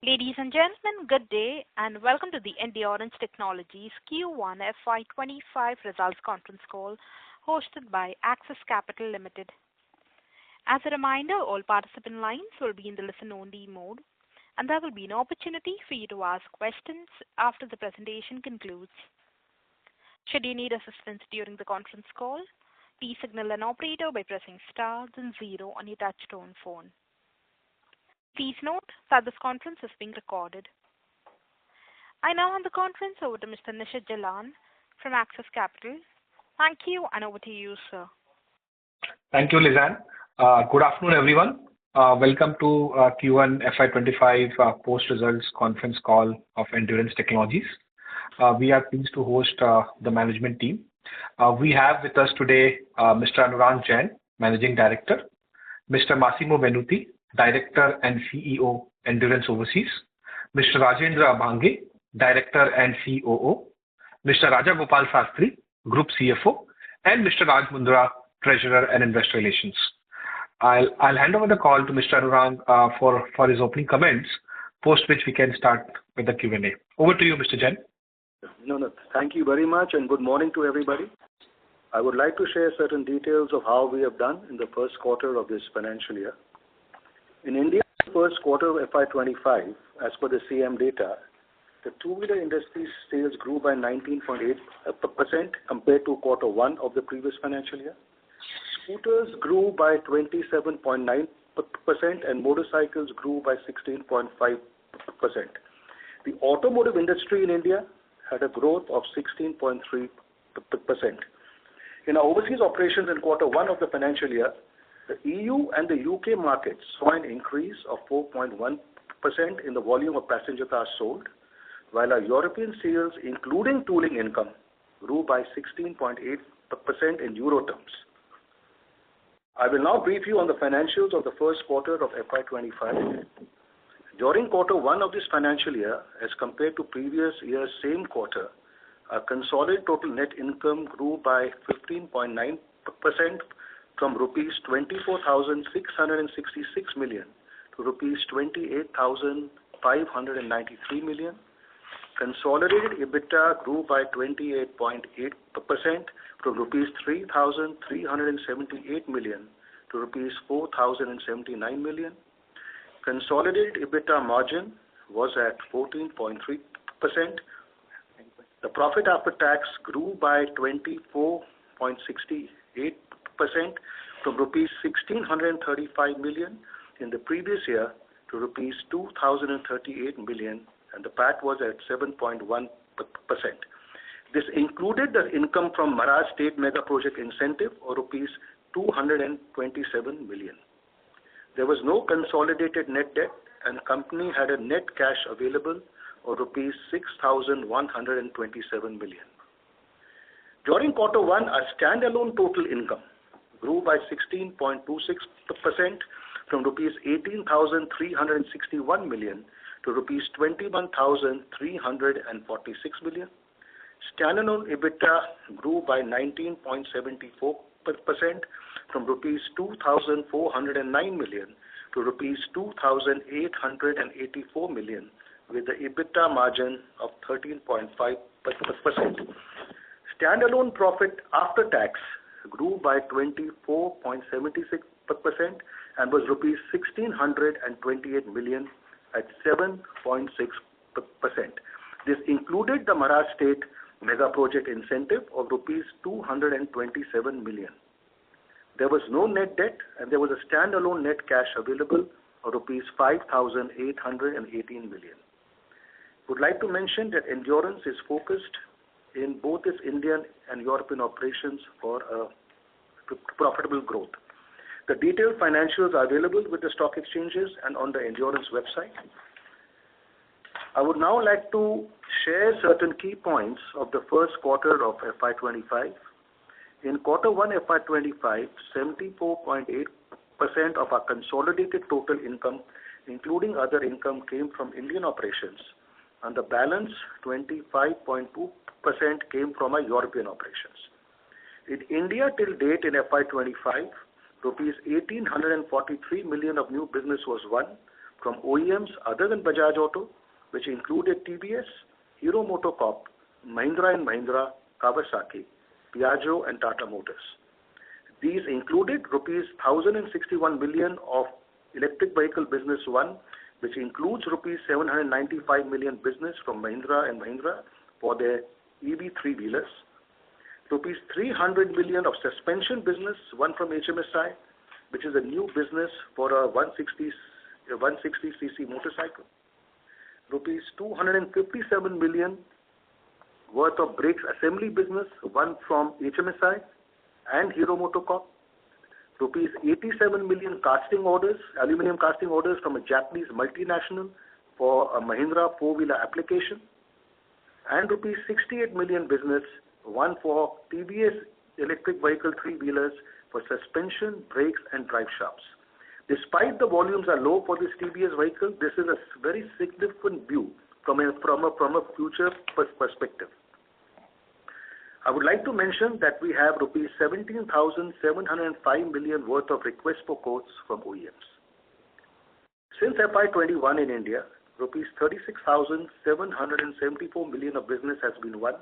Ladies and gentlemen, good day, and welcome to the Endurance Technologies Q1 FY'25 results conference call hosted by Axis Capital Limited. As a reminder, all participant lines will be in the listen-only mode, and there will be an opportunity for you to ask questions after the presentation concludes. Should you need assistance during the conference call, please signal an operator by pressing star then 0 on your touch-tone phone. Please note that this conference is being recorded. I now hand the conference over to Mr. Nishit Jalan from Axis Capital. Thank you, and over to you, sir. Thank you, Lizanne. Good afternoon, everyone. Welcome to Q1 FY'25 post-results conference call of Endurance Technologies. We are pleased to host the management team. We have with us today Mr. Anurang Jain, Managing Director, Mr. Massimo Venuti, Director and CEO, Endurance Overseas, Mr. Rajendra Abhange, Director and COO, Mr. Raja Gopal Sastry, Group CFO, and Mr. Raj Mundra, Treasurer and Investor Relations. I'll hand over the call to Mr. Anurang for his opening comments, post which we can start with the Q&A. Over to you, Mr. Jain. No. Thank you very much, and good morning to everybody. I would like to share certain details of how we have done in the first quarter of this financial year. In India, the first quarter of FY'25, as per the CM data, the two-wheeler industry's sales grew by 19.8% compared to quarter one of the previous financial year. Scooters grew by 27.9% and motorcycles grew by 16.5%. The automotive industry in India had a growth of 16.3%. In our overseas operations in quarter one of the financial year, the EU and the UK markets saw an increase of 4.1% in the volume of passenger cars sold, while our European sales, including tooling income, grew by 16.8% in euro terms. I will now brief you on the financials of the first quarter of FY'25. During quarter one of this financial year, as compared to previous year's same quarter, our consolidated total net income grew by 15.9% from rupees 24,666 million to rupees 28,593 million. Consolidated EBITDA grew by 28.8% from rupees 3,378 million to rupees 4,079 million. Consolidated EBITDA margin was at 14.3%. The profit after tax grew by 24.68% from rupees 1,635 million in the previous year to rupees 2,038 million, and the PAT was at 7.1%. This included the income from Maharashtra State Mega Project Incentive of rupees 227 million. There was no consolidated net debt, and the company had a net cash available of rupees 6,127 million. During quarter one, our standalone total income grew by 16.26% from rupees 18,361 million to rupees 21,346 million. Standalone EBITDA grew by 19.74% from rupees 2,409 million to rupees 2,884 million, with the EBITDA margin of 13.5%. Standalone profit after tax grew by 24.76% and was rupees 1,628 million at 7.6%. This included the Maharashtra State Mega Project Incentive of rupees 227 million. There was no net debt, and there was a standalone net cash available of rupees 5,818 million. Would like to mention that Endurance is focused in both its Indian and European operations for profitable growth. The detailed financials are available with the stock exchanges and on the Endurance website. I would now like to share certain key points of the first quarter of FY'25. In quarter one FY'25, 74.8% of our consolidated total income, including other income, came from Indian operations, and the balance 25.2% came from our European operations. In India till date in FY'25, rupees 1,843 million of new business was won from OEMs other than Bajaj Auto, which included TVS, Hero MotoCorp, Mahindra and Mahindra, Kawasaki, Piaggio, and Tata Motors. These included rupees 1,061 million of electric vehicle business won, which includes rupees 795 million business from Mahindra and Mahindra for their EV three-wheelers, rupees 300 million of suspension business won from HMSI, which is a new business for a 160cc motorcycle, rupees 257 million worth of brakes assembly business won from HMSI and Hero MotoCorp, rupees 87 million casting orders, aluminum casting orders from a Japanese multinational for a Mahindra four-wheeler application, and rupees 68 million business won for TVS electric vehicle three-wheelers for suspension, brakes, and drive shafts. Despite the volumes are low for this TVS vehicle, this is a very significant view from a future perspective. I would like to mention that we have rupees 17,705 million worth of requests for quotes from OEMs. Since FY21 in India, rupees 36,774 million of business has been won,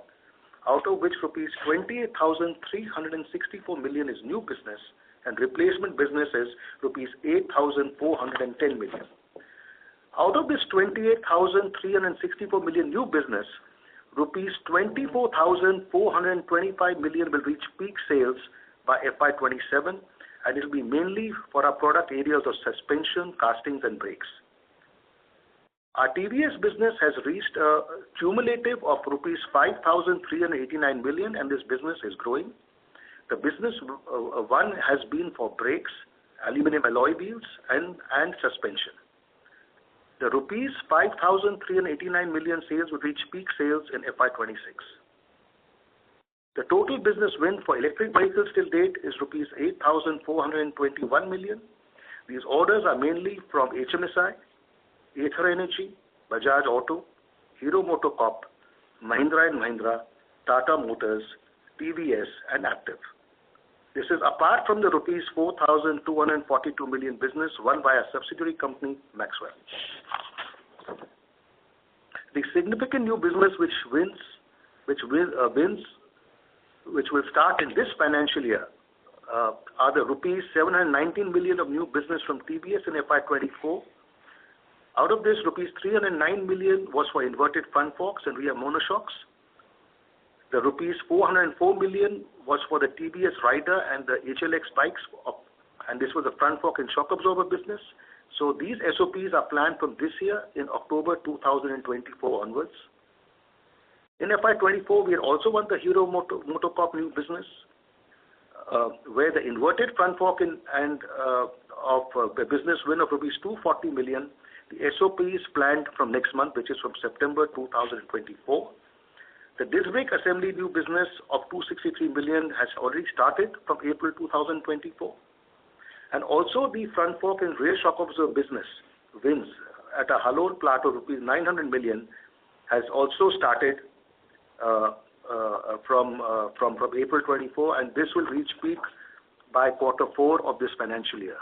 out of which rupees 28,364 million is new business and replacement business is rupees 8,410 million. Out of this 28,364 million new business, rupees 24,425 million will reach peak sales by FY27, and it will be mainly for our product areas of suspension, castings, and brakes. Our TVS business has reached a cumulative of rupees 5,389 million, and this business is growing. The business one has been for brakes, aluminum alloy wheels, and suspension. The rupees 5,389 million sales will reach peak sales in FY26. The total business win for electric vehicles till date is rupees 8,421 million. These orders are mainly from HMSI, Ather Energy, Bajaj Auto, Hero MotoCorp, Mahindra and Mahindra, Tata Motors, TVS, and Active. This is apart from the rupees 4,242 million business won by a subsidiary company, Maxwell. The significant new business which will start in this financial year are the rupees 719 million of new business from TVS in FY24. Out of this, rupees 309 million was for inverted front forks and rear monoshocks. The rupees 404 million was for the TVS Rider and the HLX bikes, and this was the front fork and shock absorber business. So these SOPs are planned from this year in October 2024 onwards. In FY24, we had also won the Hero MotoCorp new business, where the inverted front fork of the business win of rupees 240 million. The SOP is planned from next month, which is from September 2024. The disc brake assembly new business of 263 million has already started from April 2024. And also the front fork and rear shock absorber business wins at a Halol plant of rupees 900 million has also started from April 24, and this will reach peak by quarter 4 of this financial year.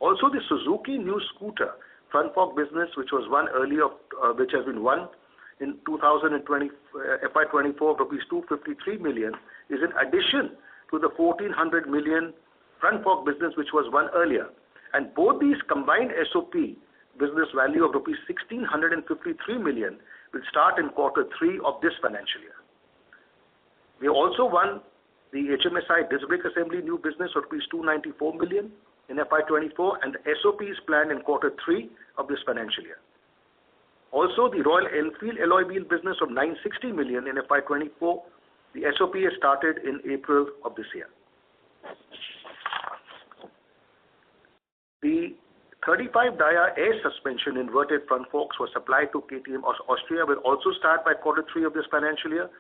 Also, the Suzuki new scooter front fork business, which was won earlier, which has been won in 2020 FY24, rupees 253 million, is in addition to the 1,400 million front fork business which was won earlier. And both these combined SOP business value of rupees 1,653 million will start in quarter 3 of this financial year. We also won the HMSI disc brake assembly new business of rupees 294 million in FY24, and the SOP is planned in quarter 3 of this financial year. Also, the Royal Enfield alloy wheel business of 960 million in FY24, the SOP has started in April of this year. The 35 dia air suspension inverted front forks were supplied to KTM Austria will also start by quarter 3 of this financial year,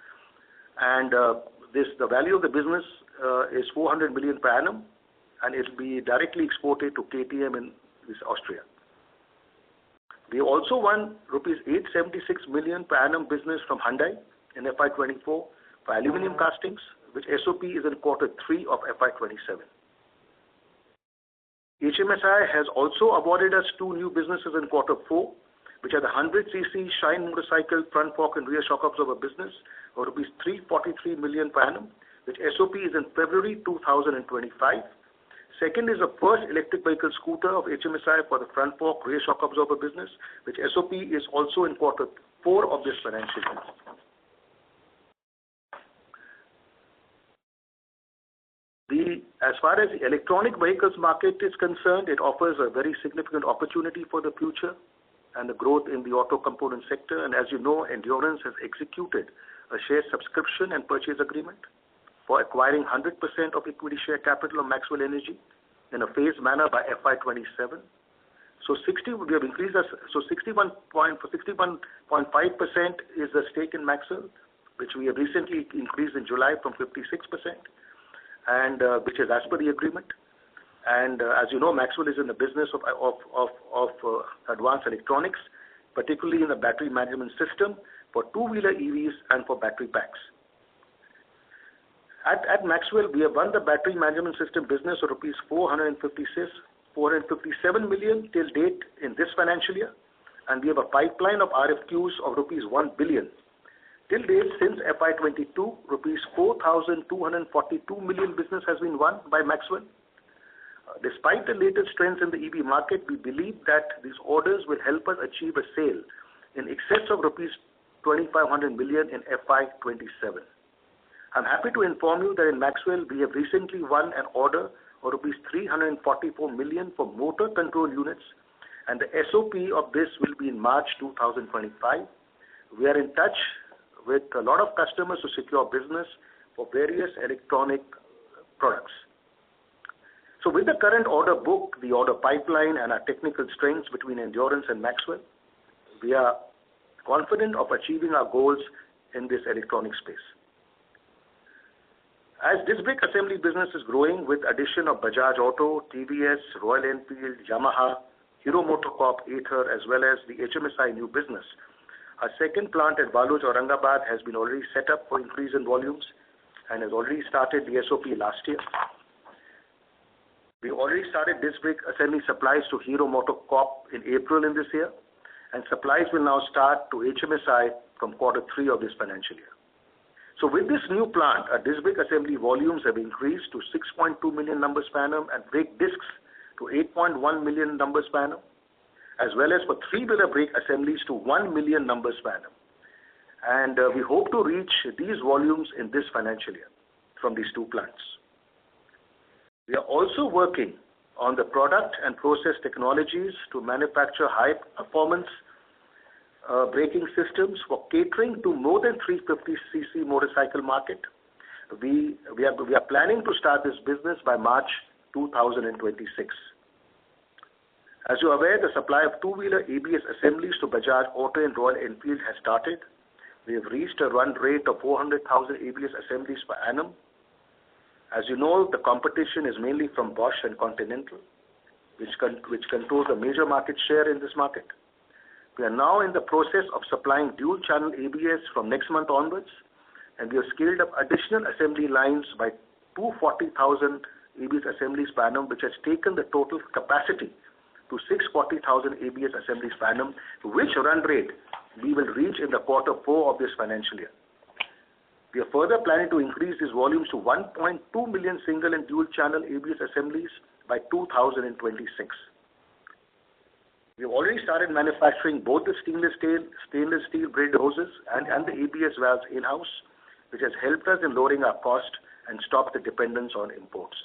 and the value of the business is 400 million per annum, and it will be directly exported to KTM in Austria. We also won rupees 876 million per annum business from Hyundai in FY24 for aluminum castings, which SOP is in quarter 3 of FY27. HMSI has also awarded us 2 new businesses in quarter 4, which are the 100cc Shine motorcycle front fork and rear shock absorber business of rupees 343 million per annum, which SOP is in February 2025. Second is the first electric vehicle scooter of HMSI for the front fork rear shock absorber business, which SOP is also in quarter 4 of this financial year. As far as the electronic vehicles market is concerned, it offers a very significant opportunity for the future and the growth in the auto component sector. And as you know, Endurance has executed a share subscription and purchase agreement for acquiring 100% of equity share capital of Maxwell Energy in a phased manner by FY'27. So 61.5% is the stake in Maxwell, which we have recently increased in July from 56%, and which is as per the agreement. And as you know, Maxwell is in the business of advanced electronics, particularly in the battery management system for two-wheeler EVs and for battery packs. At Maxwell, we have won the battery management system business of rupees 457 million till date in this financial year, and we have a pipeline of RFQs of rupees 1 billion. Till date, since FY'22, rupees 4,242 million business has been won by Maxwell. Despite the latest trends in the EV market, we believe that these orders will help us achieve a sale in excess of rupees 2,500 million in FY'27. I'm happy to inform you that in Maxwell, we have recently won an order of rupees 344 million for motor control units, and the SOP of this will be in March 2025. We are in touch with a lot of customers to secure business for various electronic products. So with the current order book, the order pipeline, and our technical strengths between Endurance and Maxwell, we are confident of achieving our goals in this electronic space. As disc brake assembly business is growing with addition of Bajaj Auto, TVS, Royal Enfield, Yamaha, Hero MotoCorp, Ather, as well as the HMSI new business, our second plant at Waluj, Aurangabad has been already set up for increase in volumes and has already started the SOP last year. We already started disc brake assembly supplies to Hero MotoCorp in April in this year, and supplies will now start to HMSI from quarter 3 of this financial year. So with this new plant, our disc brake assembly volumes have increased to 6.2 million numbers per annum and brake discs to 8.1 million numbers per annum, as well as for three-wheeler brake assemblies to 1 million numbers per annum. And we hope to reach these volumes in this financial year from these two plants. We are also working on the product and process technologies to manufacture high-performance braking systems for catering to more than 350cc motorcycle market. We are planning to start this business by March 2026. As you are aware, the supply of two-wheeler ABS assemblies to Bajaj Auto and Royal Enfield has started. We have reached a run rate of 400,000 ABS assemblies per annum. As you know, the competition is mainly from Bosch and Continental, which controls a major market share in this market. We are now in the process of supplying dual-channel ABS from next month onwards, and we have scaled up additional assembly lines by 240,000 ABS assemblies per annum, which has taken the total capacity to 640,000 ABS assemblies per annum, which run rate we will reach in the quarter 4 of this financial year. We are further planning to increase these volumes to 1.2 million single and dual-channel ABS assemblies by 2026. We have already started manufacturing both the stainless steel braid hoses and the ABS valves in-house, which has helped us in lowering our cost and stop the dependence on imports.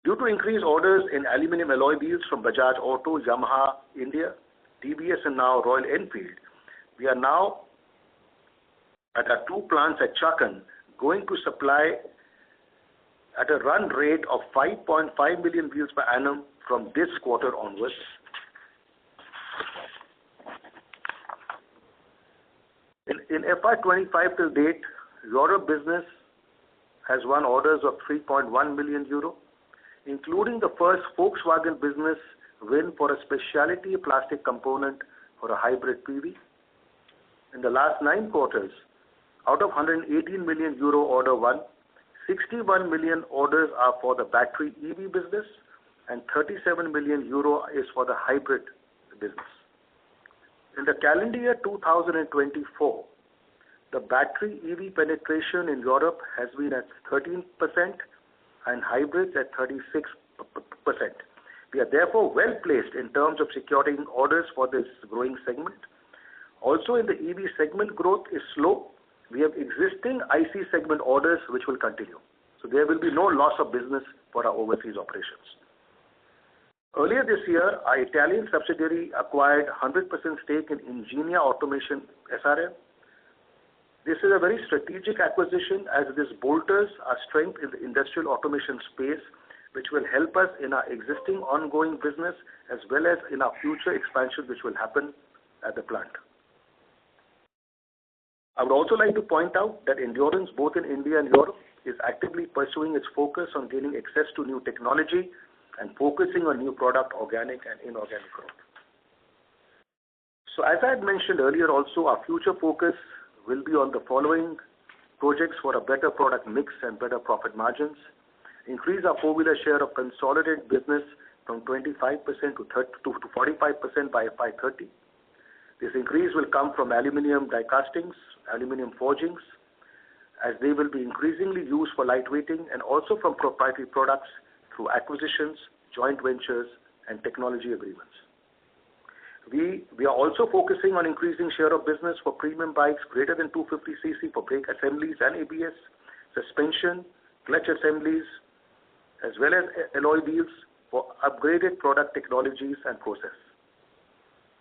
Due to increased orders in aluminum alloy wheels from Bajaj Auto, Yamaha, India, TVS, and now Royal Enfield, we are now at our two plants at Chakan going to supply at a run rate of 5.5 million wheels per annum from this quarter onwards. In FY'25 till date, Europe business has won orders of 3.1 million euro, including the first Volkswagen business win for a specialty plastic component for a hybrid PV. In the last 9 quarters, out of 118 million euro order won, 61 million orders are for the battery EV business, and 37 million euro is for the hybrid business. In the calendar year 2024, the battery EV penetration in Europe has been at 13% and hybrids at 36%. We are therefore well placed in terms of securing orders for this growing segment. Also, in the EV segment, growth is slow. We have existing IC segment orders which will continue. So there will be no loss of business for our overseas operations. Earlier this year, our Italian subsidiary acquired 100% stake in Ingenia Automation SRL. This is a very strategic acquisition as this bolsters our strength in the industrial automation space, which will help us in our existing ongoing business as well as in our future expansion which will happen at the plant. I would also like to point out that Endurance, both in India and Europe, is actively pursuing its focus on gaining access to new technology and focusing on new product, organic and inorganic growth. So as I had mentioned earlier also, our future focus will be on the following projects for a better product mix and better profit margins, increase our four-wheeler share of consolidated business from 25% to 45% by FY'30. This increase will come from aluminium die castings, aluminium forgings, as they will be increasingly used for lightweighting, and also from proprietary products through acquisitions, joint ventures, and technology agreements. We are also focusing on increasing share of business for premium bikes greater than 250cc for brake assemblies and ABS, suspension, clutch assemblies, as well as alloy wheels for upgraded product technologies and process.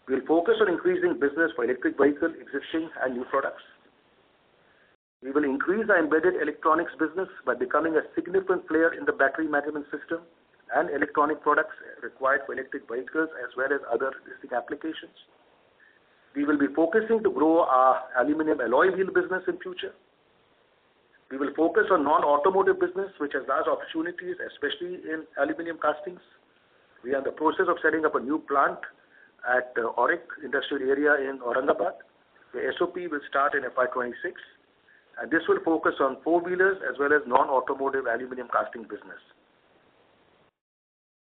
We'll focus on increasing business for electric vehicle, existing and new products. We will increase our embedded electronics business by becoming a significant player in the battery management system and electronic products required for electric vehicles as well as other existing applications. We will be focusing to grow our aluminum alloy wheel business in future. We will focus on non-automotive business, which has large opportunities, especially in aluminum castings. We are in the process of setting up a new plant at Auric Industrial Area in Aurangabad. The SOP will start in FY'26, and this will focus on four-wheelers as well as non-automotive aluminum casting business.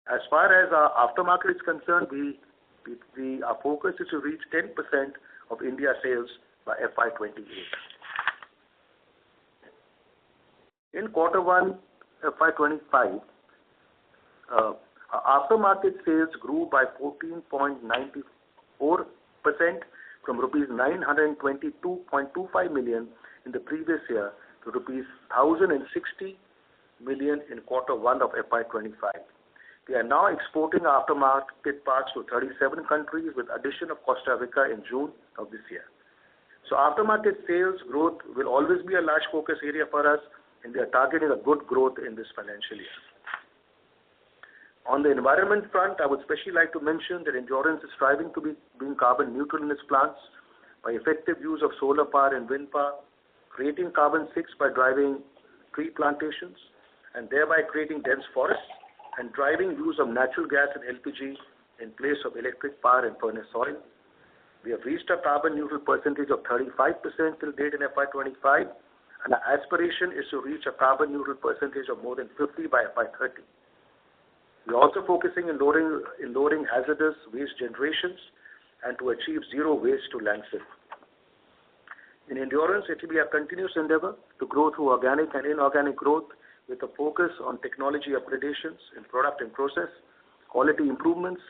As far as our aftermarket is concerned, our focus is to reach 10% of India sales by FY'28. In quarter one, FY'25, our aftermarket sales grew by 14.94% from rupees 922.25 million in the previous year to rupees 1,060 million in quarter one of FY'25. We are now exporting aftermarket parts to 37 countries with addition of Costa Rica in June of this year. So aftermarket sales growth will always be a large focus area for us, and we are targeting a good growth in this financial year. On the environment front, I would especially like to mention that Endurance is striving to being carbon neutral in its plants by effective use of solar power and wind power, creating carbon sinks by driving tree plantations, and thereby creating dense forests, and driving use of natural gas and LPG in place of electric power and furnace oil. We have reached a carbon neutral percentage of 35% till date in FY'25, and our aspiration is to reach a carbon neutral percentage of more than 50 by FY'30. We are also focusing in lowering hazardous waste generations and to achieve zero waste to landfill. In Endurance, it will be a continuous endeavor to grow through organic and inorganic growth with a focus on technology upgradations in product and process, quality improvements,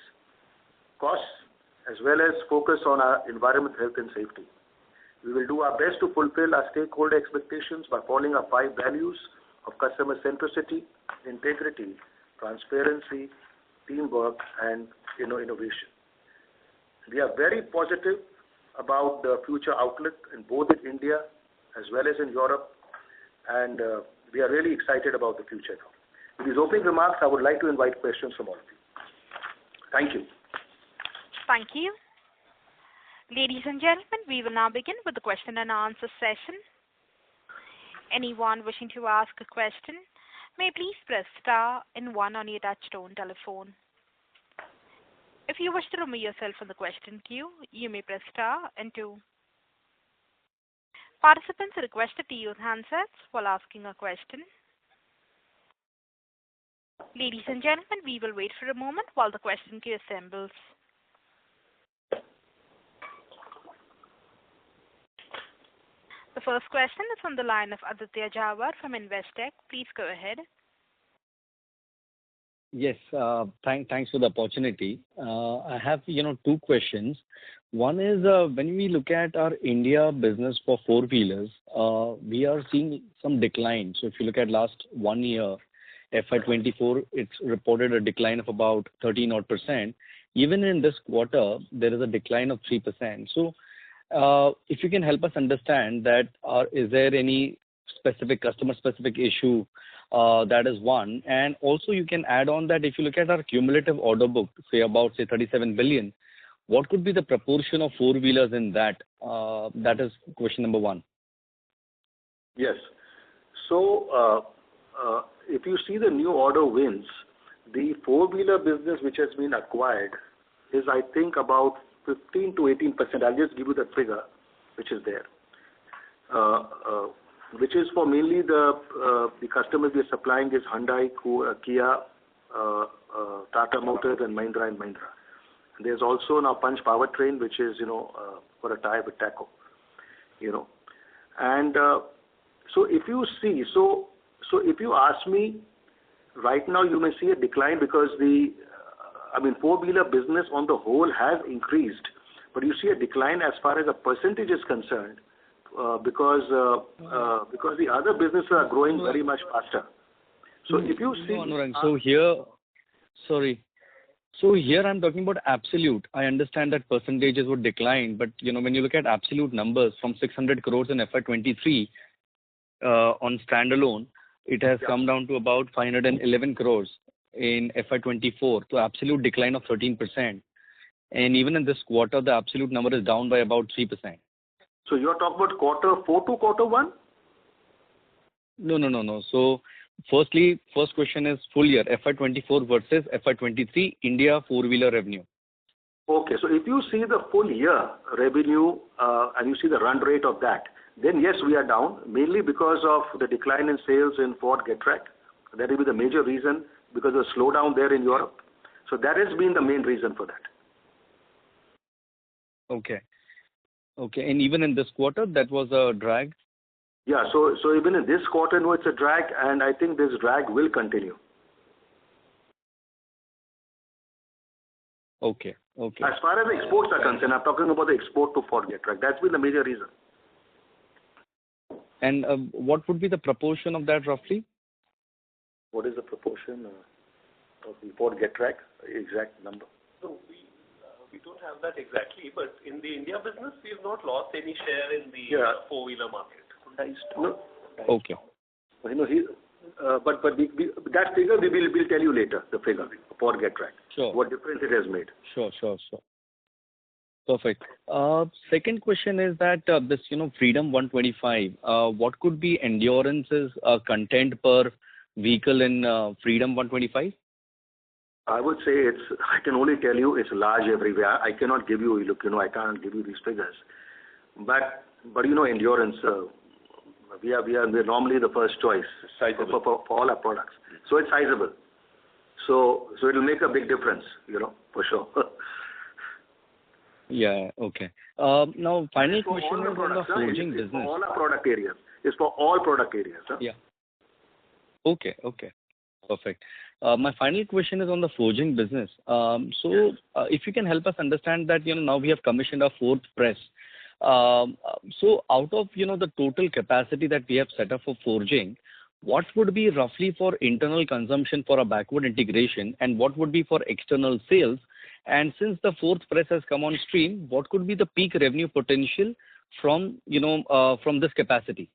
costs, as well as focus on our environment, health and safety. We will do our best to fulfill our stakeholder expectations by following our 5 values of customer centricity, integrity, transparency, teamwork, and innovation. We are very positive about the future outlook in both in India as well as in Europe, and we are really excited about the future now. With these opening remarks, I would like to invite questions from all of you. Thank you. Thank you. Ladies and gentlemen, we will now begin with the question and answer session. Anyone wishing to ask a question may please press star and 1 on your touchtone telephone. If you wish to remove yourself from the question queue, you may press star and 2. Participants are requested to use handsets while asking a question. Ladies and gentlemen, we will wait for a moment while the question queue assembles. The first question is on the line of Aditya Jawar from Investec. Please go ahead. Yes, thanks for the opportunity. I have, two questions. One is, when we look at our India business for four-wheelers, we are seeing some decline. So if you look at last 1 year, FY'24, it's reported a decline of about 13 odd percent. Even in this quarter, there is a decline of 3%. So if you can help us understand that, is there any specific customer-specific issue? That is one. And also you can add on that if you look at our cumulative order book, say 37 billion, what could be the proportion of four-wheelers in that? That is question number one. Yes. So, if you see the new order wins, the four-wheeler business which has been acquired is, I think, about 15 to 18%. I'll just give you the figure which is there, which is for mainly the customers we are supplying is Hyundai, Kia, Tata Motors, and Mahindra and Mahindra. There's also now Punch Powertrain, which is, for a tie with TACO, And so if you see, so if you ask me, right now you may see a decline because four-wheeler business on the whole has increased, but you see a decline as far as a percentage is concerned because the other businesses are growing very much faster. So if you see... No, So here I'm talking about absolute. I understand that percentages would decline, but when you look at absolute numbers from 600 crores in FY'23 on standalone, it has come down to about 511 crores in FY'24, so absolute decline of 13%. And even in this quarter, the absolute number is down by about 3%. So you're talking about quarter 4 to quarter 1? No. So first question is full year, FY'24 versus FY'23 India four-wheeler revenue. Okay, so if you see the full year revenue and you see the run rate of that, then yes, we are down, mainly because of the decline in sales in Ford Getrag. That will be the major reason because of the slowdown there in Europe. So that has been the main reason for that. Okay, and even in this quarter, that was a drag? Yeah, so even in this quarter, no, it's a drag, and I think this drag will continue. Okay. As far as the exports are concerned, I'm talking about the export to Ford Getrag. That's been the major reason. And what would be the proportion of that roughly? What is the proportion of the Ford Getrag, exact number? So we don't have that exactly, but in the India business, we have not lost any share in the four-wheeler market. Okay. But that figure we'll tell you later, the figure for Getrag. Sure. What difference it has made. Sure. Perfect. Second question is that this, Freedom 125, what could be Endurance's content per vehicle in Freedom 125? I would say I can only tell you it's large everywhere. I cannot give you, I can't give you these figures. But Endurance, we're normally the first choice for all our products. So it's sizable. So it will make a big difference, for sure. Yeah, okay. Now, final question is on the forging business. It's for all our product areas. It's for all product areas. Huh? Yeah. Okay. Perfect. My final question is on the forging business. If you can help us understand that, now we have commissioned our fourth press. So out of, the total capacity that we have set up for forging, what would be roughly for internal consumption for a backward integration and what would be for external sales? And since the fourth press has come on stream, what could be the peak revenue potential from this capacity?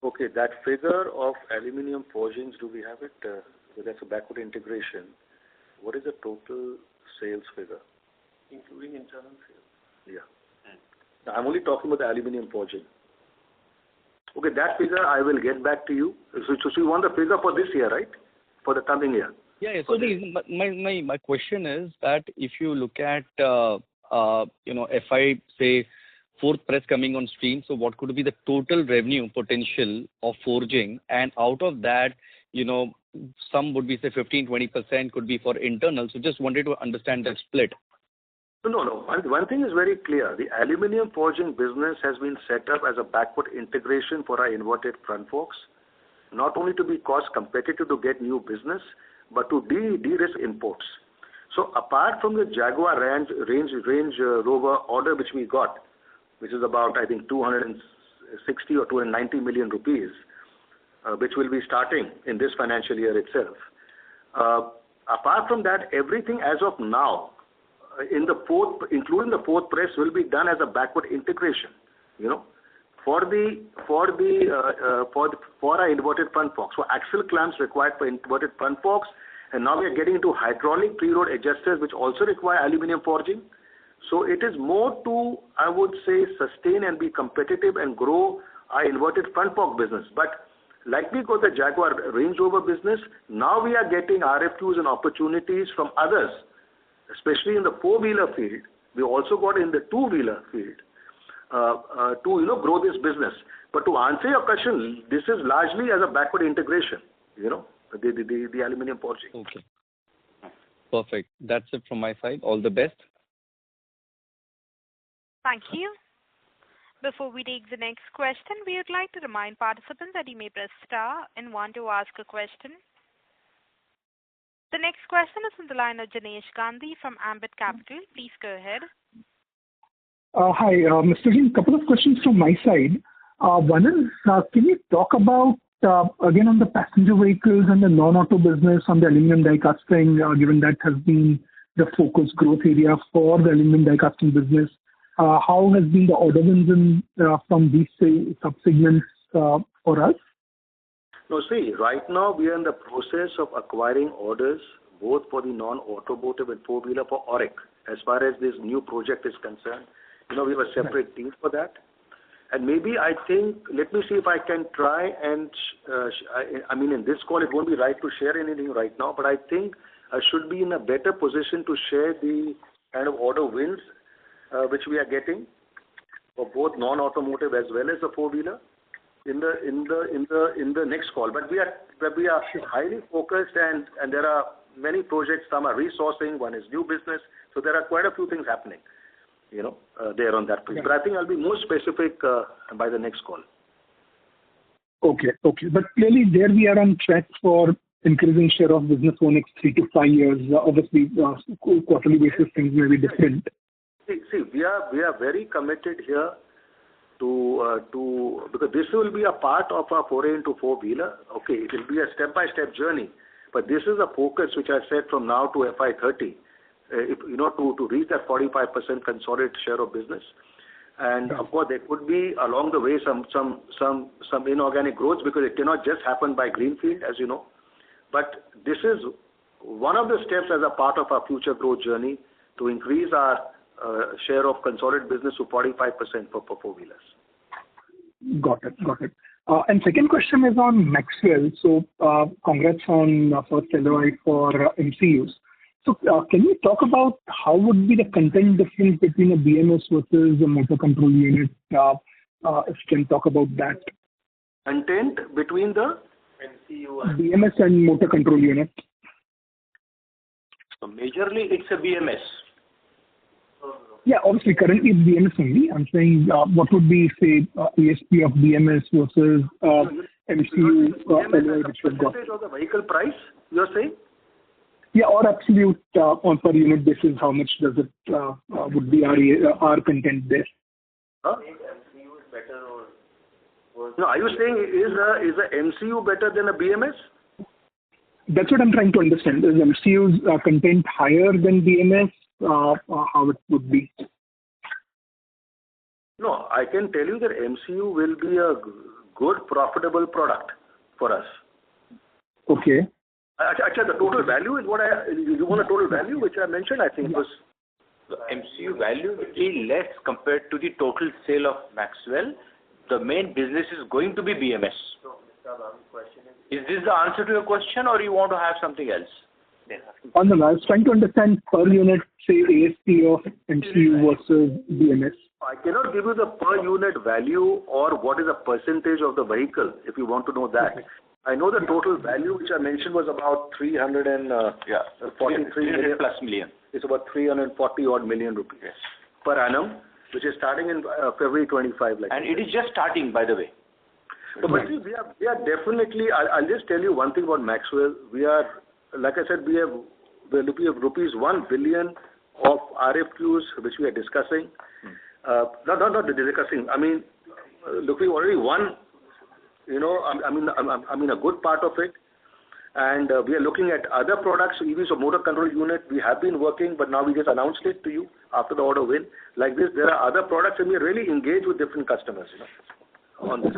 Okay, that figure of aluminium forgings, do we have it? That's a backward integration. What is the total sales figure? Including internal sales. Yeah. I'm only talking about the aluminium forging. Okay, that figure I will get back to you. So you want the figure for this year, right? For the coming year? Yeah. So my question is that if you look at, if I say fourth press coming on stream, so what could be the total revenue potential of forging? And out of that, some would be say 15-20% could be for internal. So just wanted to understand that split. No. One thing is very clear. The aluminum forging business has been set up as a backward integration for our inverted front forks, not only to be cost competitive to get new business, but to de-risk imports. So apart from the Jaguar Range Rover order which we got, which is about I think 260 or 290 million rupees, which will be starting in this financial year itself. Apart from that, everything as of now, including the fourth press, will be done as a backward integration. For our inverted front forks. So axle clamps required for inverted front forks, and now we are getting into hydraulic preload adjusters, which also require aluminum forging. So it is more to, I would say, sustain and be competitive and grow our inverted front fork business. But like we got the Jaguar Range Rover business, now we are getting RFQs and opportunities from others, especially in the four-wheeler field. We also got in the two-wheeler field to grow this business. But to answer your question, this is largely as a backward integration, the aluminum forging. Okay. Perfect. That's it from my side. All the best. Thank you. Before we take the next question, we would like to remind participants that you may press star and want to ask a question. The next question is on the line of Janesh Gandhi from Ambit Capital. Please go ahead. Hi, Mr. Singh. Couple of questions from my side. One is, can you talk about, again, on the passenger vehicles and the non-auto business on the aluminum die casting, given that has been the focus growth area for the aluminum die casting business. How has been the order wins from these sub-segments for us? No, see, right now we are in the process of acquiring orders both for the non-automotive and four-wheeler for AURIC. As far as this new project is concerned, we have a separate team for that. And maybe I think, let me see if I can try and, in this call it won't be right to share anything right now, but I think I should be in a better position to share the kind of order wins which we are getting for both non-automotive as well as the four-wheeler in the next call. But we are highly focused, and there are many projects. Some are resourcing, one is new business. So there are quite a few things happening, there on that place. But I think I'll be more specific by the next call. Okay. But clearly there we are on track for increasing share of business for next 3 to 5 years. Obviously, quarterly basis things may be different. See, we are very committed here to because this will be a part of our foray into four-wheeler. Okay, it will be a step-by-step journey, but this is a focus which I said from now to FY'30, to reach that 45% consolidated share of business. And of course, there could be along the way some inorganic growth because it cannot just happen by greenfield, as you know. But this is one of the steps as a part of our future growth journey to increase our share of consolidated business to 45% for four-wheelers. Got it. And second question is on Maxwell. So congrats on first LOI for MCUs. So can you talk about how would be the content difference between a BMS versus a motor control unit? If you can talk about that. Content between the MCU and BMS and motor control unit. So majorly it's a BMS. Yeah, obviously currently it's BMS only. I'm saying what would be, say, ASP of BMS versus MCU which we've got. Percentage of the vehicle price, you're saying? Yeah, or absolute on per unit basis, how much does it would be our content there? MCU is better or? No, are you saying is a MCU better than a BMS? That's what I'm trying to understand. Is MCU's content higher than BMS? How it would be? No, I can tell you that MCU will be a good, profitable product for us. Okay. Actually, the total value is what you want a total value, which I mentioned, I think was. The MCU value will be less compared to the total sale of Maxwell. The main business is going to be BMS. So, Mr. Abhi's question is this the answer to your question, or you want to have something else? I was trying to understand per unit, say, ASP of MCU versus BMS. I cannot give you the per unit value or what is the percentage of the vehicle, if you want to know that. I know the total value which I mentioned was about 343 300 plus million. It's about 340 odd million rupees per annum, which is starting in February 25. And it is just starting, by the way. But see, we are definitely. I'll just tell you one thing about Maxwell. We are, like I said, we're looking at rupees 1 billion of RFQs which we are discussing. Not discussing. I mean, look, we already won. You know, I mean a good part of it. And we are looking at other products, EVs or motor control unit. We have been working, but now we just announced it to you after the order win. Like this, there are other products, and we are really engaged with different customers, you know, on this.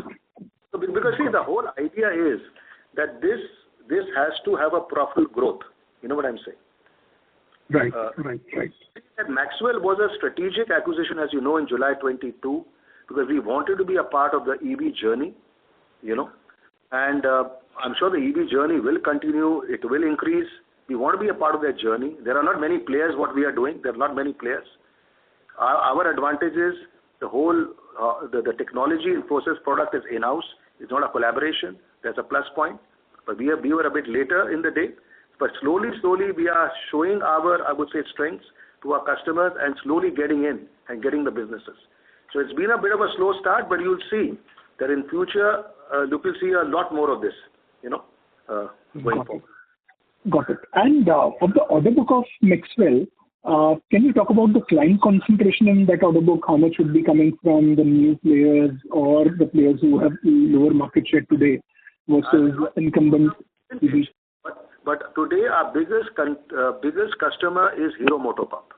So, because see, the whole idea is that this has to have a profitable growth. You know what I'm saying? Right. And Maxwell was a strategic acquisition, as you know, in July 22, because we wanted to be a part of the EV journey, you know, and I'm sure the EV journey will continue. It will increase. We want to be a part of that journey. There are not many players what we are doing. There are not many players. Our advantage is the whole the technology in process product is in-house. It's not a collaboration. That's a plus point. But we were a bit later in the day. But slowly we are showing our, I would say, strengths to our customers and slowly getting in and getting the businesses. So it's been a bit of a slow start, but you'll see that in future, you will see a lot more of this, you know, going forward. Got it. And of the order book of Maxwell, can you talk about the client concentration in that order book? How much would be coming from the new players or the players who have lower market share today versus incumbent EVs? But today our biggest customer is Hero MotoCorp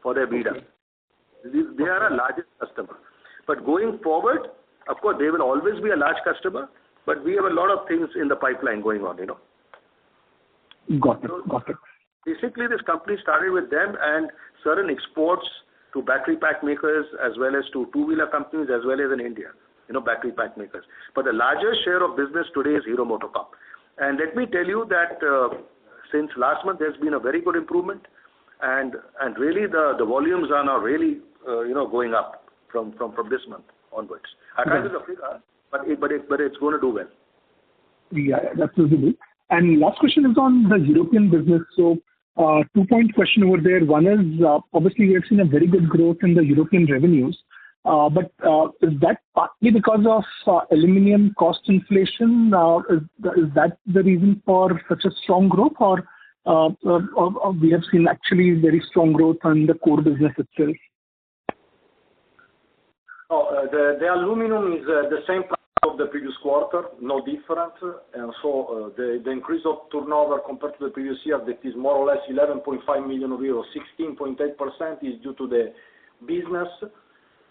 for their VIDA. Okay. They are our largest customer. But going forward, of course, they will always be a large customer, but we have a lot of things in the pipeline going on, you know. Got it. Basically, this company started with them and certain exports to battery pack makers as well as to two-wheeler companies as well as in India, you know, battery pack makers. But the largest share of business today is Hero MotoCorp. And let me tell you that since last month, there's been a very good improvement, and really the volumes are now really going up from this month onwards. I can't do the figure, but it's going to do well. Yeah, that's visible. And last question is on the European business. So 2-point question over there. One is obviously we have seen a very good growth in the European revenues. But is that partly because of aluminum cost inflation? Is that the reason for such a strong growth, or we have seen actually very strong growth on the core business itself? The aluminum is the same price of the previous quarter, no different. And so the increase of turnover compared to the previous year, that is more or less 11.5 million euros, 16.8% is due to the business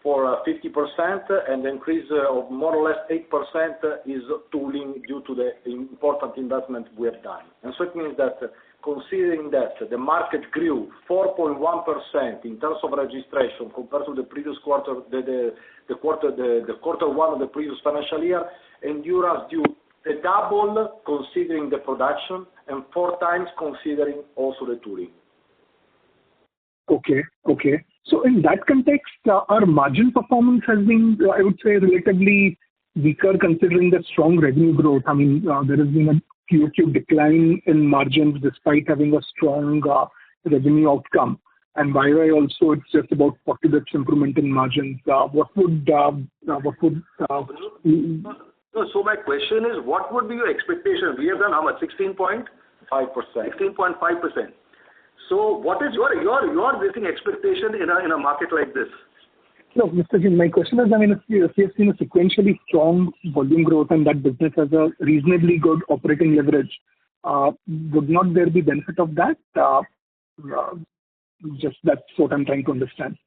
for 50%, and the increase of more or less 8% is tooling due to the important investment we have done. And so it means that considering that the market grew 4.1% in terms of registration compared to the previous quarter, the quarter one of the previous financial year, Endurance due the double considering the production and 4 times considering also the tooling. Okay. So in that context, our margin performance has been, I would say, relatively weaker considering the strong revenue growth. I mean, there has been a QoQ decline in margins despite having a strong revenue outcome. And YY also, it's just about 40 basis improvement in margins. So my question is, what would be your expectation? We have done how much? 16.5%. 16.5%. So what is your expectation in a market like this? No, Mr. Jin, my question is, I mean, if you have seen a sequentially strong volume growth and that business has a reasonably good operating leverage, would not there be benefit of that? Just that's what I'm trying to understand.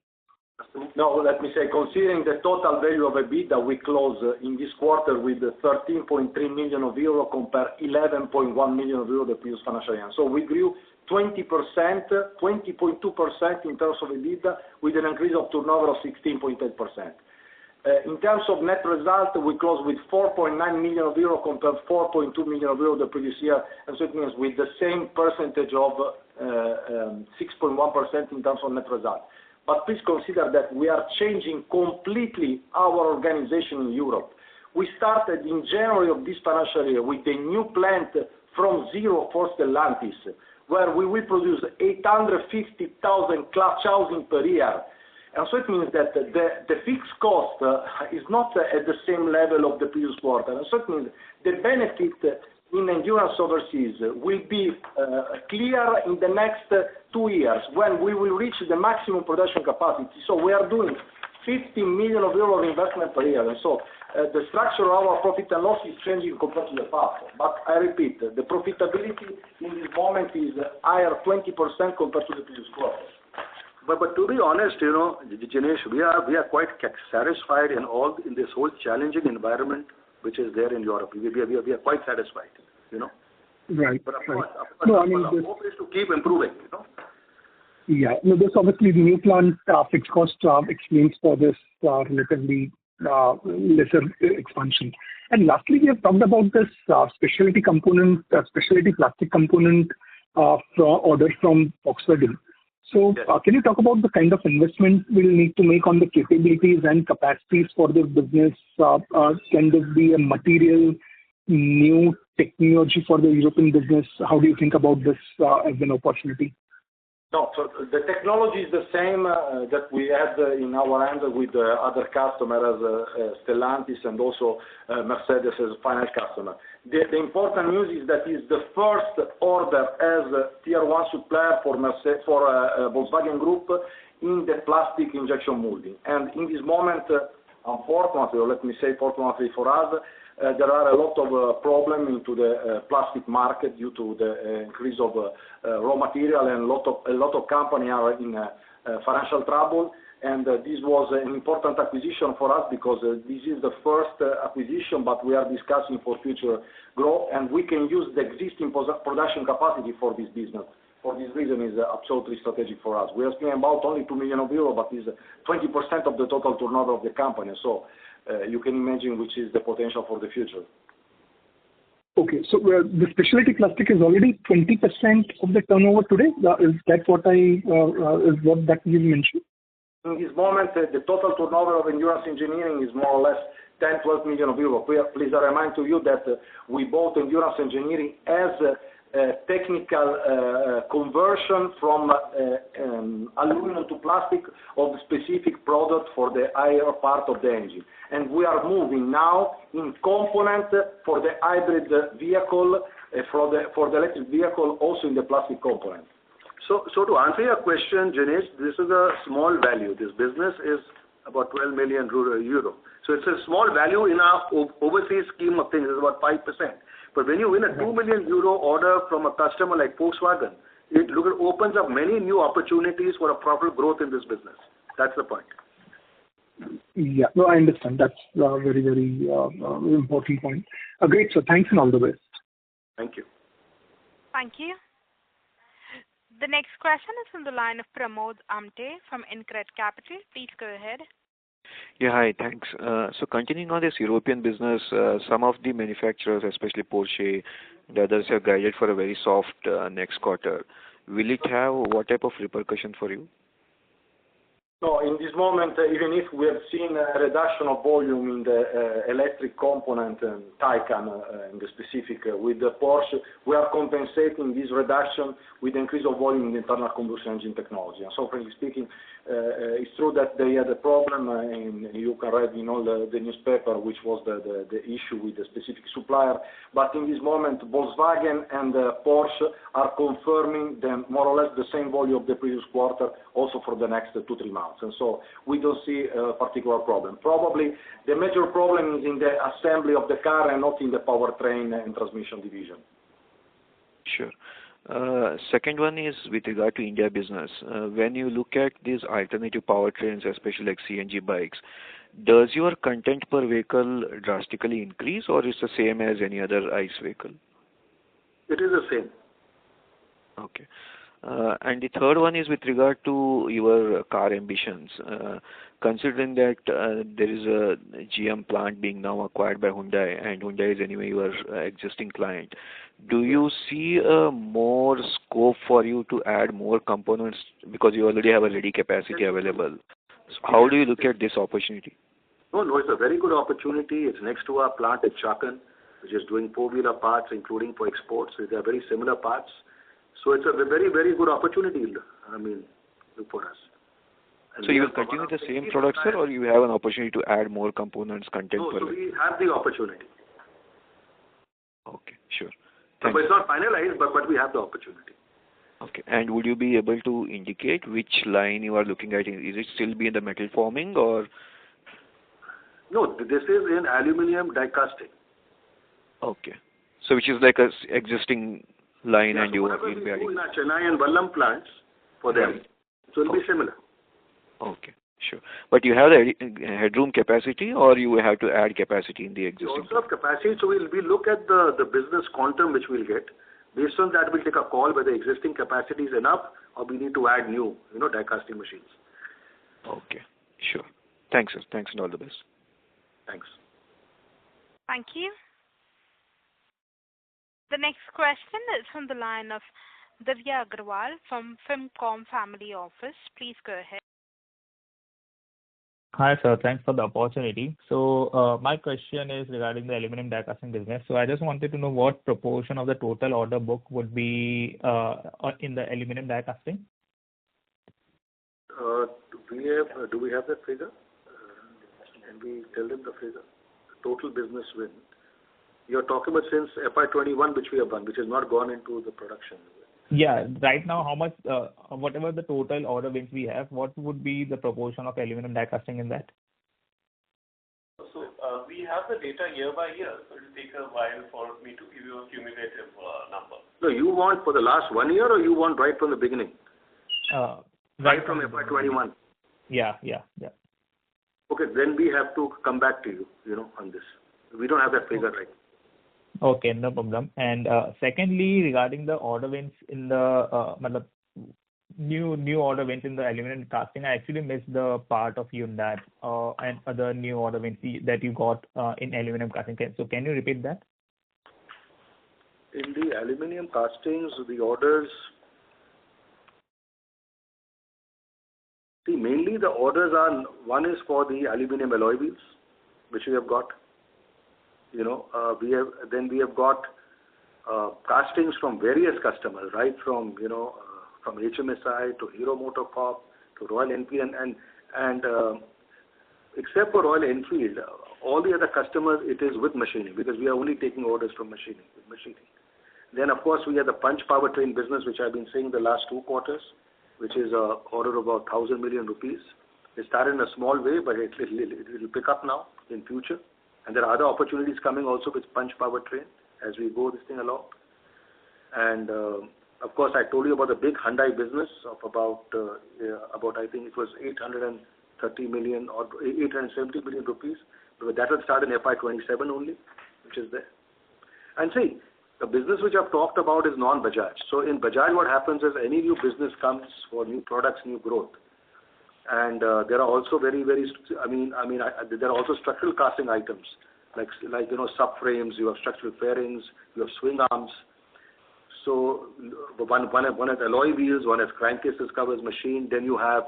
No, let me say, considering the total value of EBITDA, we close in this quarter with 13.3 million euro compared 11.1 million euro the previous financial year. So we grew 20%, 20.2% in terms of EBITDA with an increase of turnover of 16.8%. In terms of net result, we closed with 4.9 million euro compared 4.2 million euro the previous year, and so it means with the same percentage of 6.1% in terms of net result. But please consider that we are changing completely our organization in Europe. We started in January of this financial year with a new plant from zero for Stellantis, where we will produce 850,000 clutch housing per year. And so it means that the fixed cost is not at the same level of the previous quarter. And so it means the benefit in endurance overseas will be clear in the next 2 years when we will reach the maximum production capacity. So we are doing 50 million euro of investment per year. And so the structure of our profit and loss is changing compared to the past. But I repeat, the profitability in this moment is higher 20% compared to the previous quarter. But to be honest, Jinesh, we are quite satisfied in this whole challenging environment which is there in Europe. We are quite satisfied, Right. But of right. course, No, our hope is to keep improving, Yeah. No, this obviously the new plant fixed cost explains for this relatively lesser expansion. And lastly, we have talked about this specialty plastic component order from Volkswagen. So can you talk about the kind of investment we'll need to make on the capabilities and capacities for this business? Can this be a material new technology for the European business? How do you think about this as an opportunity? No, so the technology is the same that we had in our hand with other customers as Stellantis and also Mercedes as a final customer. The important news is that it's the first order as a tier one supplier for Volkswagen Group in the plastic injection molding. And in this moment, unfortunately, or let me say fortunately for us, there are a lot of problems into the plastic market due to the increase of raw material, and a lot of companies are in financial trouble. And this was an important acquisition for us because this is the first acquisition, but we are discussing for future growth, and we can use the existing production capacity for this business. For this reason, is absolutely strategic for us. We are speaking about only 2 million euro, but is 20% of the total turnover of the company. So you can imagine which is the potential for the future. Okay, so the specialty plastic is already 20% of the turnover today. Is that what you mentioned? In this moment, the total turnover of endurance engineering is more or less 10-12 million euro. Please I remind to you that we bought endurance engineering as a technical conversion from aluminum to plastic of the specific product for the higher part of the engine. And we are moving now in component for the hybrid vehicle, for the electric vehicle, also in the plastic component. So to answer your question, Jinesh, this is a small value. This business is about 12 million euro. So it's a small value in our overseas scheme of things. It's about 5%. But when you win a 2 million euro order from a customer like Volkswagen, it opens up many new opportunities for a proper growth in this business. That's the point. Yeah, no, I understand. That's a very, very important point. Great, so thanks and all the best. Thank you. Thank you. The next question is from the line of Pramod Amte from InCred Capital. Please go ahead. Yeah, hi, thanks. So continuing on this European business, some of the manufacturers, especially Porsche, the others have guided for a very soft next quarter. Will it have what type of repercussion for you? No, in this moment, even if we have seen a reduction of volume in the electric component and Taycan in the specific with the Porsche, we are compensating this reduction with the increase of volume in the internal combustion engine technology. And so, frankly speaking, it's true that they had a problem, and you can read in all the newspaper, which was the issue with the specific supplier. But in this moment, Volkswagen and Porsche are confirming more or less the same volume of the previous quarter, also for the next 2-3 months. And so we don't see a particular problem. Probably the major problem is in the assembly of the car and not in the powertrain and transmission division. Sure. Second one is with regard to India business. When you look at these alternative powertrains, especially like CNG bikes, does your content per vehicle drastically increase, or is the same as any other ICE vehicle? It is the same. Okay. And the third one is with regard to your car ambitions. Considering that there is a GM plant being now acquired by Hyundai, and Hyundai is anyway your existing client, do you see more scope for you to add more components because you already have a ready capacity available? So how do you look at this opportunity? No, it's a very good opportunity. It's next to our plant at Chakan, which is doing four-wheeler parts, including for exports. They are very similar parts. So it's a very, very good opportunity, for us. And So you will continue the same product, sir, or you have an opportunity to add more components, content No, per so vehicle? we have the opportunity. Okay, sure. But Thanks. it's not finalized, but we have the opportunity. Okay. And would you be able to indicate which line you are looking at? Is it still be in the metal forming or? No, this is in aluminum die casting. Okay. So which is like a existing line, and So you whatever will we be adding. do in our Chennai and Vallam plants for them, Right. so it'll be similar. Okay, sure. But you have the headroom capacity, or you have to add capacity in the We existing? also have capacity, so we look at the business quantum which we'll get. Based on that, we'll take a call whether existing capacity is enough or we need to add new, die casting machines. Okay, sure. Thanks, sir. Thanks, and all the best. Thanks. Thank you. The next question is from the line of Divya Agarwal from FIMCOM Family Office. Please go ahead. Hi, sir. Thanks for the opportunity. So, my question is regarding the aluminum die casting business. So I just wanted to know what proportion of the total order book would be in the aluminum die casting? Do we have that figure? Can we tell them the figure? Total business win. You're talking about since FY'21, which we have done, which has not gone into the production. Yeah. Right now, how much, whatever the total order wins we have, what would be the proportion of aluminum die casting in that? So we have the data year by year, so it will take a while for me to give you a cumulative number. No, you want for the last 1 year or you want right from the beginning? Right from FY'21. Yeah. Okay, then we have to come back to you, on this. We don't have that figure right. Okay, no problem. And secondly, regarding the order wins in the new order wins in the aluminum casting, I actually missed the part of you in that and other new order wins that you got in aluminum casting. So can you repeat that? In the aluminum castings, the orders. See, mainly the orders are, one is for the aluminum alloy wheels, which we have got. We have got castings from various customers, right from from HMSI to Hero MotoCorp to Royal Enfield, and except for Royal Enfield, all the other customers it is with machining, because we are only taking orders from machining. Then of course we have the punch powertrain business, which I've been saying the last 2 quarters, which is a order of about 1,000 million rupees. It started in a small way, but it will pick up now in future. And there are other opportunities coming also with punch powertrain as we go this thing along. And of course, I told you about the big Hyundai business of about I think it was 830 million or 870 million rupees. But that will start in FY'27 only, which is there. And see, the business which I've talked about is non-Bajaj. So in Bajaj, what happens is any new business comes for new products, new growth. And there are also there are also structural casting items like subframes. You have structural fairings, you have swing arms. So one has alloy wheels, one has crankcases, covers, machine. Then you have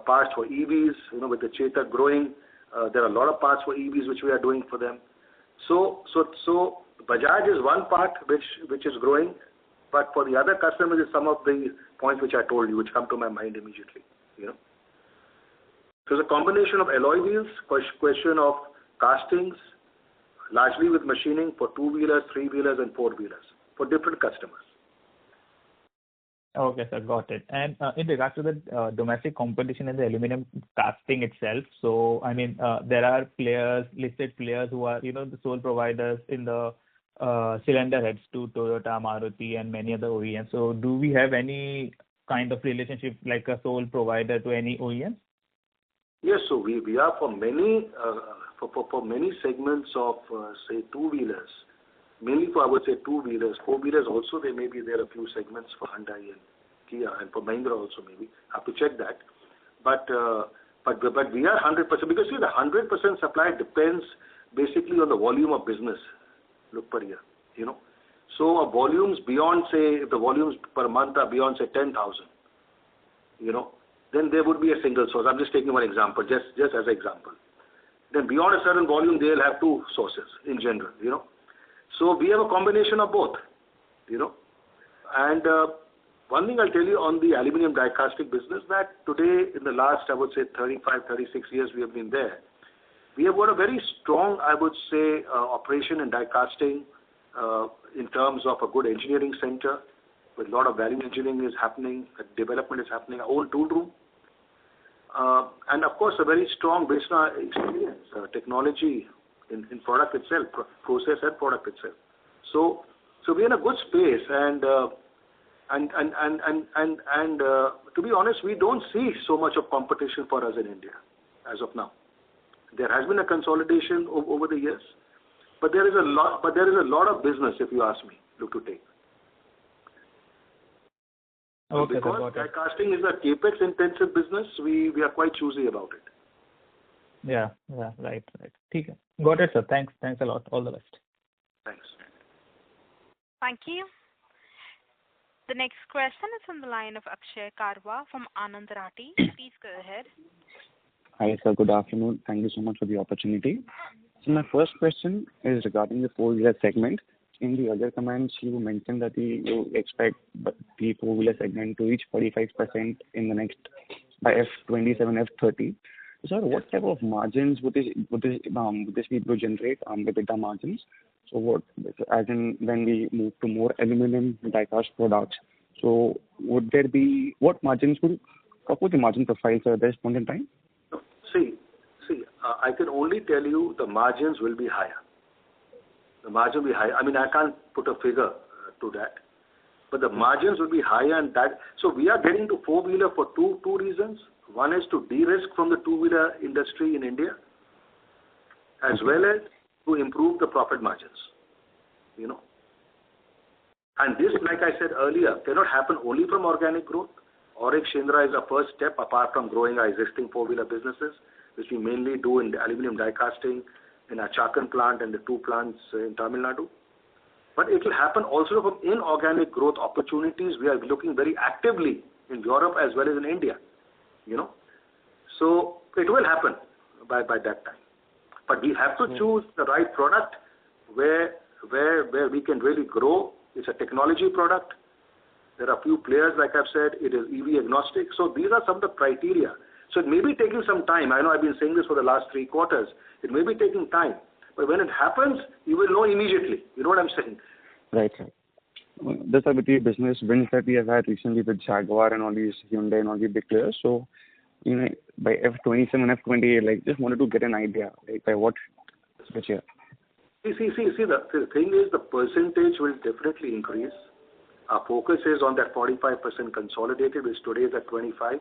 parts for EVs. With the Chetak growing, there are a lot of parts for EVs which we are doing for them. So Bajaj is one part which is growing, but for the other customers is some of the points which I told you, which come to my mind immediately. So it's a combination of alloy wheels, question of castings, largely with machining for 2-wheelers, 3-wheelers, and 4-wheelers for different customers. Okay, sir, got it. And in regards to the domestic competition in the aluminum casting itself, so there are listed players who are the sole providers in the cylinder heads to Toyota, Maruti, and many other OEMs. So do we have any kind of relationship like a sole provider to any OEM? Yes, so we are for many segments of say 2-wheelers, mainly for I would say 2-wheelers, 4-wheelers also there may be a few segments for Hyundai and Kia, and for Mahindra also maybe. Have to check that, but we are 100% because see the 100% supply depends basically on the volume of business. Look per year, So volumes beyond say if the volumes per month are beyond say 10,000, then there would be a single source. I'm just taking one example, just as an example. then beyond a certain volume, they'll have two sources in general, So we have a combination of both, And one thing I'll tell you on the aluminum die casting business, that today, in the last, I would say, 35, 36 years we have been there, we have got a very strong, I would say, operation in die casting in terms of a good engineering center, with a lot of value engineering is happening, development is happening, our own tool room. And of course, a very strong based on our experience, technology in product itself, process and product itself. So we're in a good space, and to be honest, we don't see so much of competition for us in India as of now. There has been a consolidation over the years, but there is a lot of business, if you ask me, to take. Okay, because die casting is a capex intensive business, we are quite choosy about it. Yeah, right. ठीक है. Got it, sir. Thanks a lot. All the best. Thanks. Thank you. The next question is on the line of Akshay Karwa from Anand Rathi. Please go ahead. Hi, sir. Good afternoon. Thank you so much for the opportunity. So my first question is regarding the four-wheeler segment. In the other comments, you mentioned that you expect the four-wheeler segment to reach 45% in the next by FY'25, FY'30. So, what type of margins would this be able to generate EBITDA margins? So, what, as in when we move to more aluminum die-cast products, so would there be what would the margin profile at this point in time? See, I can only tell you the margins will be higher. The margin will be higher. I mean, I can't put a figure to that, but the margins will be higher, and that. So we are getting to four-wheeler for two reasons. One is to de-risk from the two-wheeler industry in India, as well as to improve the profit margins. And this, like I said earlier, cannot happen only from organic growth. Auric Shindra is a first step apart from growing our existing four-wheeler businesses, which we mainly do in the aluminum die casting, in our Chakan plant and the two plants in Tamil Nadu. But it will happen also from inorganic growth opportunities. We are looking very actively in Europe as well as in India. So it will happen by that time. But we have to choose the right product where we can really grow. It's a technology product. There are few players, like I've said, it is EV agnostic. So these are some of the criteria. So it may be taking some time. I know I've been saying this for the last 3 quarters. It may be taking time. But when it happens, you will know immediately. You know what I'm saying? Right. This are with the business wins that we have had recently with Jaguar and all these Hyundai and all the big players. So, by FY'27, FY'28, just wanted to get an idea, by which year? See, the thing is the percentage will definitely increase. Our focus is on that 45% consolidated, which today is at 25.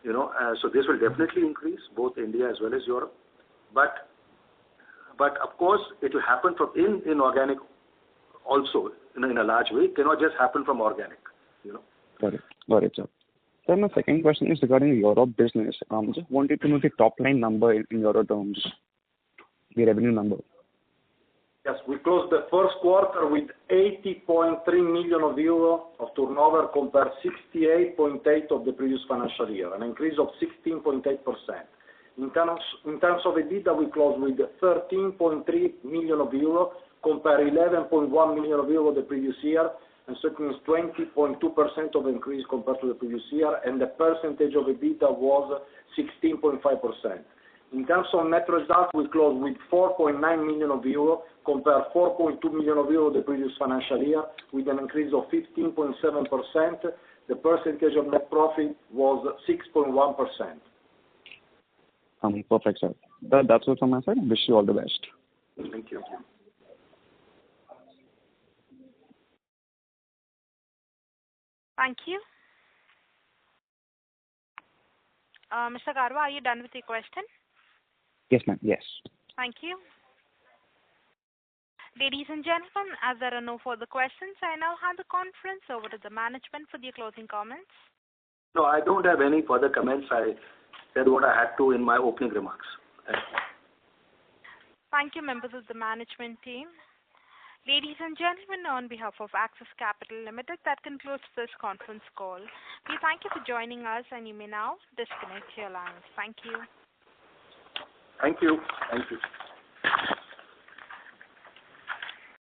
So this will definitely increase, both India as well as Europe. But of course, it will happen from inorganic also, in a large way. It cannot just happen from organic, Got it, sir. So my second question is regarding Europe business. Just wanted to know the top line number in euro terms, the revenue number. Yes, we closed the first quarter with 80.3 million euro of turnover compared 68.8 of the previous financial year, an increase of 16.8%. In terms of EBITDA, we closed with 13.3 million euro compared 11.1 million euro the previous year, and so it means 20.2% of increase compared to the previous year, and the percentage of EBITDA was 16.5%. In terms of net result, we closed with 4.9 million euro compared 4.2 million euro the previous financial year, with an increase of 15.7%. The percentage of net profit was 6.1%. Perfect, sir. That's all from my side. Wish you all the best. Thank you. Thank you. Mr. Karwa, are you done with your question? Yes, ma'am. Yes. Thank you. Ladies and gentlemen, as there are no further questions, I now hand the conference over to the management for their closing comments. No, I don't have any further comments. I said what I had to in my opening remarks. Thank you, members of the management team. Ladies and gentlemen, on behalf of Axis Capital Limited, that concludes this conference call. We thank you for joining us, and you may now disconnect your lines. Thank you. Thank you. Thank you.